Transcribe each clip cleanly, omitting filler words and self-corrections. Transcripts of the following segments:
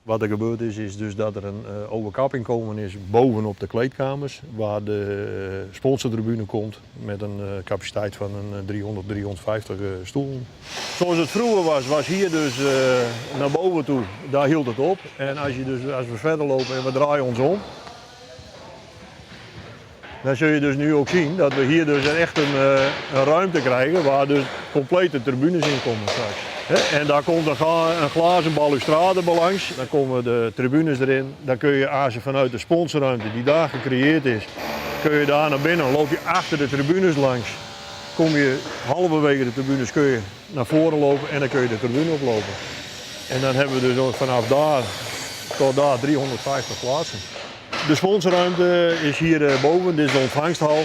Wat er gebeurd is dus dat er een overkapping komen is bovenop de kleedkamers, waar de sponsortribune komt met een capaciteit van een 300, 350 stoelen. Zoals het vroeger was hier dus naar boven toe, daar hield het op. En als we verder lopen en we draaien ons om, dan zul je dus nu ook zien dat we hier dus echt een ruimte krijgen waar dus complete tribunes in komen straks. En daar komt een glazen balustrade langs, dan komen de tribunes erin. Dan kun je als je vanuit de sponsorruimte die daar gecreëerd is, kun je daar naar binnen, loop je achter de tribunes langs. Kom je halverwege de tribunes kun je naar voren lopen en dan kun je de tribune oplopen. En dan hebben we dus vanaf daar tot daar 350 plaatsen. De sponsorruimte is hier boven, dit is de ontvangsthal.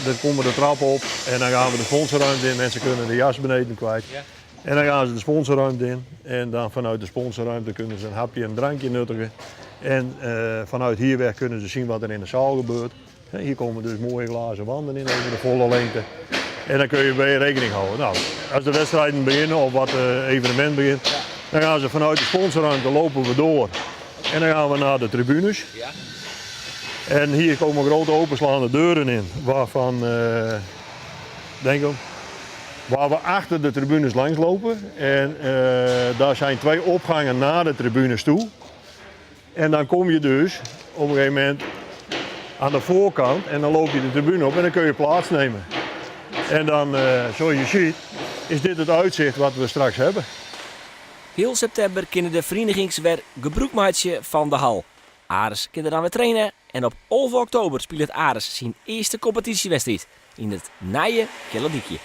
Daar komen de trappen op en dan gaan we de sponsorruimte in. Mensen kunnen de jas beneden kwijt. Ja. En dan gaan ze de sponsorruimte in. En dan vanuit de sponsorruimte kunnen ze een hapje en een drankje nuttigen. En vanuit hier weg kunnen ze zien wat er in de zaal gebeurt. Hier komen dus mooie glazen wanden in over de volle lengte. En dan kun je bij rekening houden. Nou, als de wedstrijden beginnen of wat evenement begint, dan gaan ze vanuit de sponsorruimte lopen we door. En dan gaan we naar de tribunes. Ja. En hier komen grote openslaande deuren in, waarvan, denk ik, waar we achter de tribunes langs lopen. En daar zijn 2 opgangen naar de tribunes toe. En dan kom je dus op een gegeven moment aan de voorkant en dan loop je de tribune op en dan kun je plaatsnemen. En dan, zoals je ziet, is dit het uitzicht wat we straks hebben. Heel september kunnen de verenigings weer gebruik maken van de hal. Ares kan er dan weer trainen en op 11 oktober speelt Ares zijn eerste competitiewedstrijd in het Nije Kellediekje.